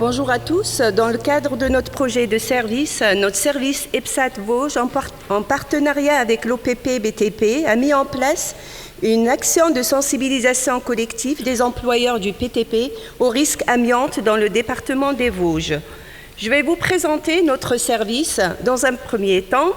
Bonjour à tous. Dans le cadre de notre projet de service, notre service EPSAT Vosges, en partenariat avec l'OPP BTP, a mis en place une action de sensibilisation collective des employeurs du PTP au risque amiante dans le département des Vosges. Je vais vous présenter notre service dans un premier temps.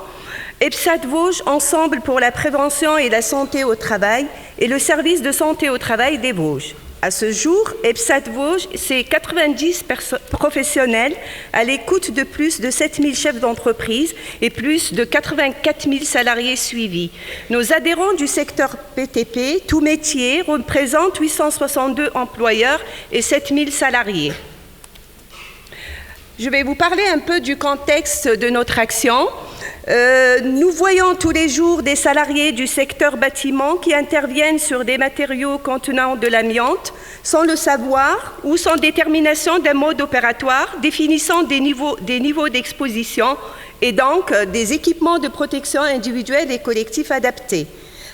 EPSAT Vosges, Ensemble pour la prévention et la santé au travail, et le service de santé au travail des Vosges. À ce jour, EPSAT Vosges, c'est 90 professionnels à l'écoute de plus de 7 000 chefs d'entreprise et plus de 84 000 salariés suivis. Nos adhérents du secteur PTP, tout métier, représentent 862 employeurs et 7 000 salariés. Je vais vous parler un peu du contexte de notre action. Nous voyons tous les jours des salariés du secteur bâtiment qui interviennent sur des matériaux contenant de l'amiante sans le savoir ou sans détermination d'un mode opératoire définissant des niveaux d'exposition et donc des équipements de protection individuelle et collectifs adaptés.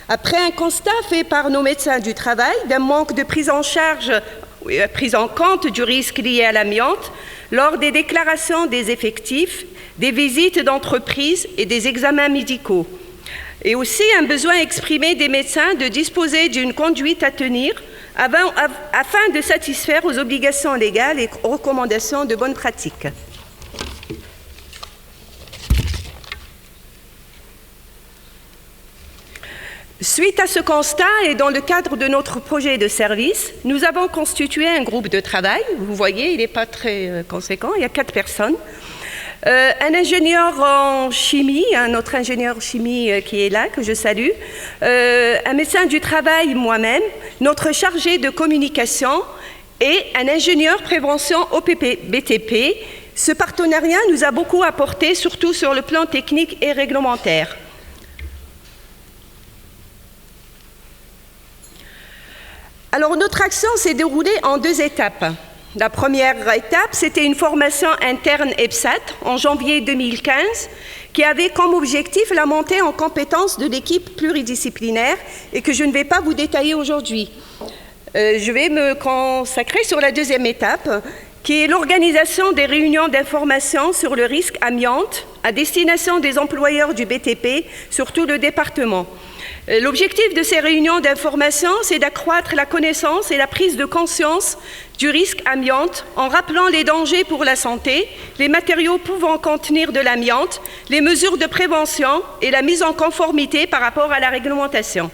Après un constat fait par nos médecins du travail d'un manque de prise en compte du risque lié à l'amiante, lors des déclarations des effectifs, des visites d'entreprise et des examens médicaux. Et aussi un besoin exprimé des médecins de disposer d'une conduite à tenir afin de satisfaire aux obligations légales et recommandations de bonne pratique. Suite à ce constat et dans le cadre de notre projet de service, nous avons constitué un groupe de travail. Vous voyez, il n'est pas très conséquent, il y a 4 personnes. Un ingénieur en chimie, un autre ingénieur en chimie qui est là, que je salue, un médecin du travail, moi-même, notre chargé de communication et un ingénieur prévention OPP BTP. Ce partenariat nous a beaucoup apporté, surtout sur le plan technique et réglementaire. Alors, notre action s'est déroulée en 2 étapes. La première étape, c'était une formation interne EPSAT en janvier 2015 qui avait comme objectif la montée en compétences de l'équipe pluridisciplinaire et que je ne vais pas vous détailler aujourd'hui. Je vais me consacrer sur la deuxième étape qui est l'organisation des réunions d'information sur le risque amiante à destination des employeurs du BTP sur tout le département. L'objectif de ces réunions d'information, c'est d'accroître la connaissance et la prise de conscience du risque amiante en rappelant les dangers pour la santé, les matériaux pouvant contenir de l'amiante, les mesures de prévention et la mise en conformité par rapport à la réglementation.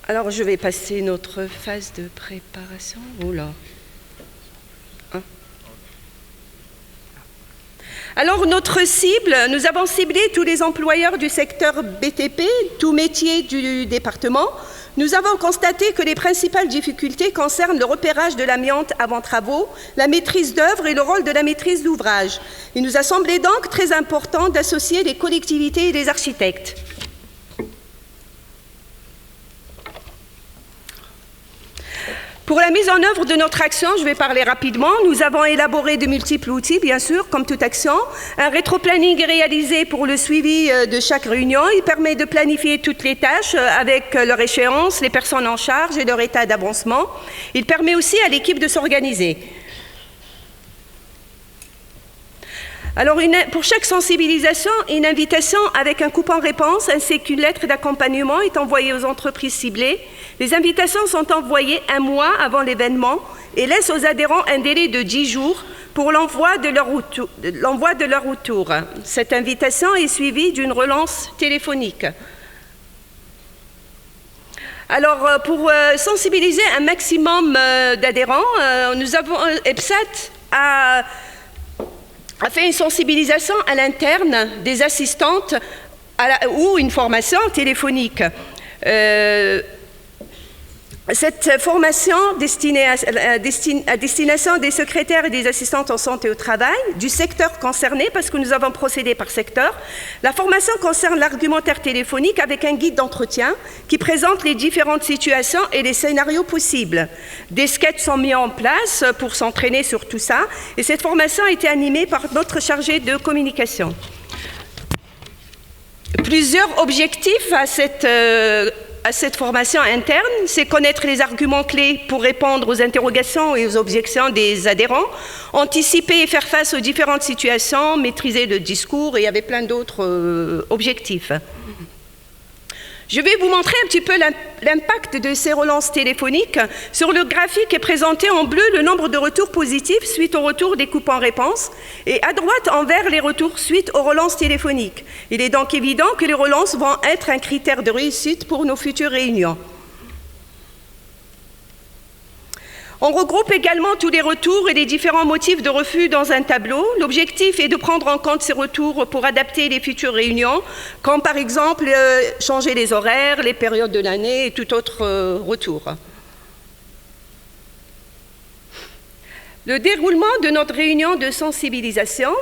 Alors, je vais passer notre phase de préparation. Oula. Alors, notre cible, nous avons ciblé tous les employeurs du secteur BTP, tout métier du département. Nous avons constaté que les principales difficultés concernent le repérage de l'amiante avant travaux, la maîtrise d'œuvre et le rôle de la maîtrise d'ouvrage. Il nous a semblé donc très important d'associer les collectivités et les architectes. Pour la mise en œuvre de notre action, je vais parler rapidement. Nous avons élaboré de multiples outils, bien sûr, comme toute action. Un rétro-planning est réalisé pour le suivi de chaque réunion. Il permet de planifier toutes les tâches avec leur échéance, les personnes en charge et leur état d'avancement. Il permet aussi à l'équipe de s'organiser. Alors, pour chaque sensibilisation, une invitation avec un coupon-réponse ainsi qu'une lettre d'accompagnement est envoyée aux entreprises ciblées. Les invitations sont envoyées 1 mois avant l'événement et laissent aux adhérents un délai de 10 jours pour l'envoi de leur retour. Cette invitation est suivie d'une relance téléphonique. Alors, pour sensibiliser un maximum d'adhérents, EPSAT a fait une sensibilisation à l'interne des assistantes ou une formation téléphonique. Cette formation à destination des secrétaires et des assistantes en santé au travail du secteur concerné, parce que nous avons procédé par secteur. La formation concerne l'argumentaire téléphonique avec un guide d'entretien qui présente les différentes situations et les scénarios possibles. Des sketchs sont mis en place pour s'entraîner sur tout ça et cette formation a été animée par notre chargé de communication. Plusieurs objectifs à cette formation interne, c'est connaître les arguments clés pour répondre aux interrogations et aux objections des adhérents, anticiper et faire face aux différentes situations, maîtriser le discours, et il y avait plein d'autres objectifs. Je vais vous montrer un petit peu l'impact de ces relances téléphoniques. Sur le graphique est présenté en bleu le nombre de retours positifs suite au retour des coupes en réponse, et à droite en vert les retours suite aux relances téléphoniques. Il est donc évident que les relances vont être un critère de réussite pour nos futures réunions. On regroupe également tous les retours et les différents motifs de refus dans un tableau. L'objectif est de prendre en compte ces retours pour adapter les futures réunions, comme par exemple changer les horaires, les périodes de l'année et tout autre retour. Le déroulement de notre réunion de sensibilisation.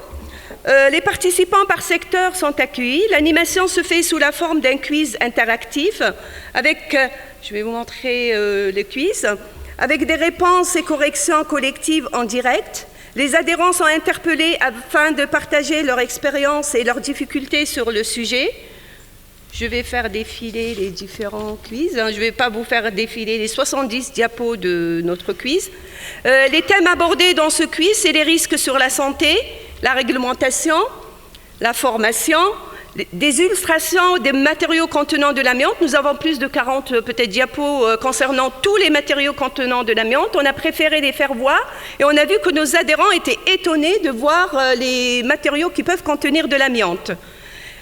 Les participants par secteur sont accueillis. L'animation se fait sous la forme d'un quiz interactif avec, je vais vous montrer le quiz, avec des réponses et corrections collectives en direct. Les adhérents sont interpellés afin de partager leur expérience et leurs difficultés sur le sujet. Je vais faire défiler les différents quiz. Je ne vais pas vous faire défiler les 70 diapos de notre quiz. Les thèmes abordés dans ce quiz, c'est les risques sur la santé, la réglementation, la formation, des illustrations des matériaux contenant de l'amiante. Nous avons plus de 40 peut-être diapos concernant tous les matériaux contenant de l'amiante. On a préféré les faire voir et on a vu que nos adhérents étaient étonnés de voir les matériaux qui peuvent contenir de l'amiante.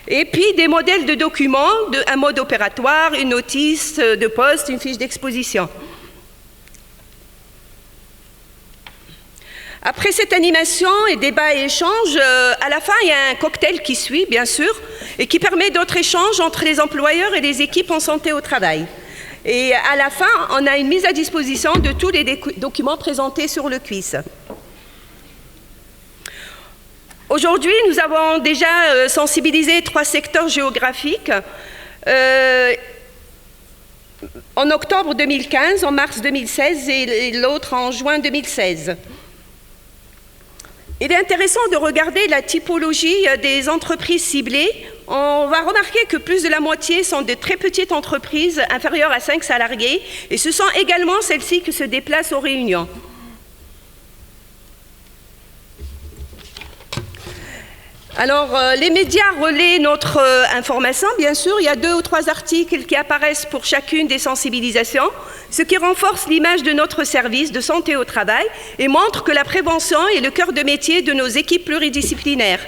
Et puis des modèles de documents, un mode opératoire, une notice de poste, une fiche d'exposition. Après cette animation et débat et échange, à la fin, il y a un cocktail qui suit, bien sûr, et qui permet d'autres échanges entre les employeurs et les équipes en santé au travail. Et à la fin, on a une mise à disposition de tous les documents présentés sur le quiz. Aujourd'hui, nous avons déjà sensibilisé 3 secteurs géographiques. En octobre 2015, en mars 2016 et l'autre en juin 2016. Il est intéressant de regarder la typologie des entreprises ciblées. On va remarquer que plus de la moitié sont de très petites entreprises inférieures à 5 salariés et ce sont également celles-ci qui se déplacent aux réunions. Alors, les médias relaient notre information, bien sûr. Il y a 2 ou 3 articles qui apparaissent pour chacune des sensibilisations, ce qui renforce l'image de notre service de santé au travail et montre que la prévention est le cœur de métier de nos équipes pluridisciplinaires.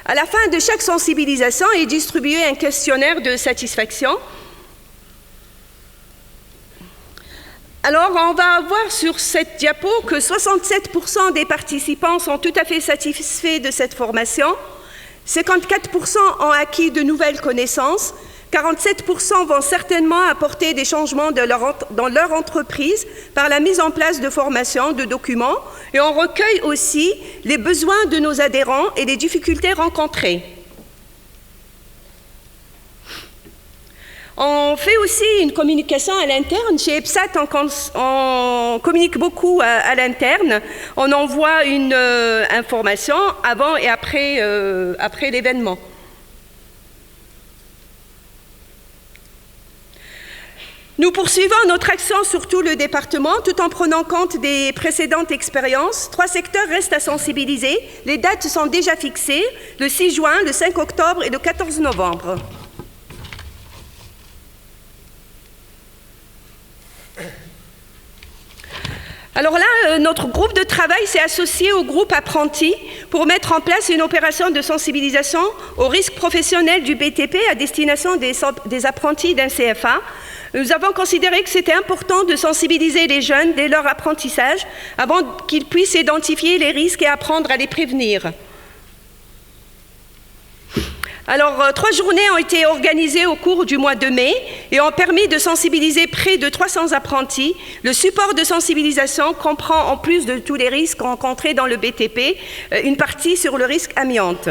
À la fin de chaque sensibilisation est distribué un questionnaire de satisfaction. Alors, on va voir sur cette diapo que 67% des participants sont tout à fait satisfaits de cette formation, 54% ont acquis de nouvelles connaissances, 47% vont certainement apporter des changements dans leur entreprise par la mise en place de formations, de documents, et on recueille aussi les besoins de nos adhérents et les difficultés rencontrées. On fait aussi une communication à l'interne. Chez EPSAT, on communique beaucoup à l'interne. On envoie une information avant et après l'événement. Nous poursuivons notre action sur tout le département tout en prenant compte des précédentes expériences. 3 secteurs restent à sensibiliser. Les dates sont déjà fixées, le 6 juin, le 5 octobre et le 14 novembre. Alors là, notre groupe de travail s'est associé au groupe Apprentis pour mettre en place une opération de sensibilisation aux risques professionnels du BTP à destination des apprentis d'un CFA. Nous avons considéré que c'était important de sensibiliser les jeunes dès leur apprentissage avant qu'ils puissent identifier les risques et apprendre à les prévenir. Alors, 3 journées ont été organisées au cours du mois de mai et ont permis de sensibiliser près de 300 apprentis. Le support de sensibilisation comprend, en plus de tous les risques rencontrés dans le BTP, une partie sur le risque amiante.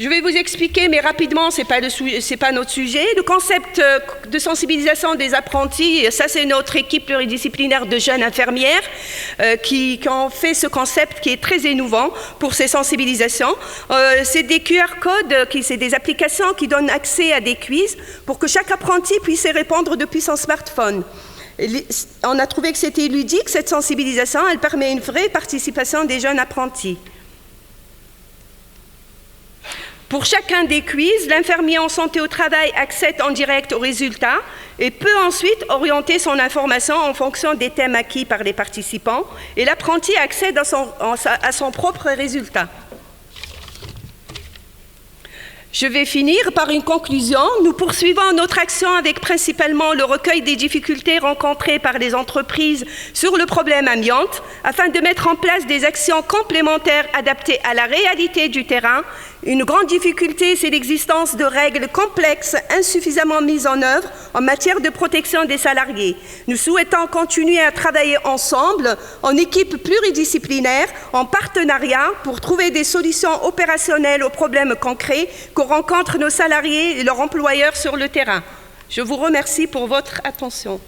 Je vais vous expliquer, mais rapidement, ce n'est pas notre sujet. Le concept de sensibilisation des apprentis, ça c'est notre équipe pluridisciplinaire de jeunes infirmières qui ont fait ce concept qui est très innovant pour ces sensibilisations. C'est des QR codes, c'est des applications qui donnent accès à des quiz pour que chaque apprenti puisse y répondre depuis son smartphone. On a trouvé que c'était ludique, cette sensibilisation, elle permet une vraie participation des jeunes apprentis. Pour chacun des quiz, l'infirmier en santé au travail accède en direct aux résultats et peut ensuite orienter son information en fonction des thèmes acquis par les participants, et l'apprenti accède à son propre résultat. Je vais finir par une conclusion. Nous poursuivons notre action avec principalement le recueil des difficultés rencontrées par les entreprises sur le problème amiante, afin de mettre en place des actions complémentaires adaptées à la réalité du terrain. Une grande difficulté, c'est l'existence de règles complexes insuffisamment mises en œuvre en matière de protection des salariés. Nous souhaitons continuer à travailler ensemble, en équipe pluridisciplinaire, en partenariat, pour trouver des solutions opérationnelles aux problèmes concrets que rencontrent nos salariés et leurs employeurs sur le terrain. Je vous remercie pour votre attention.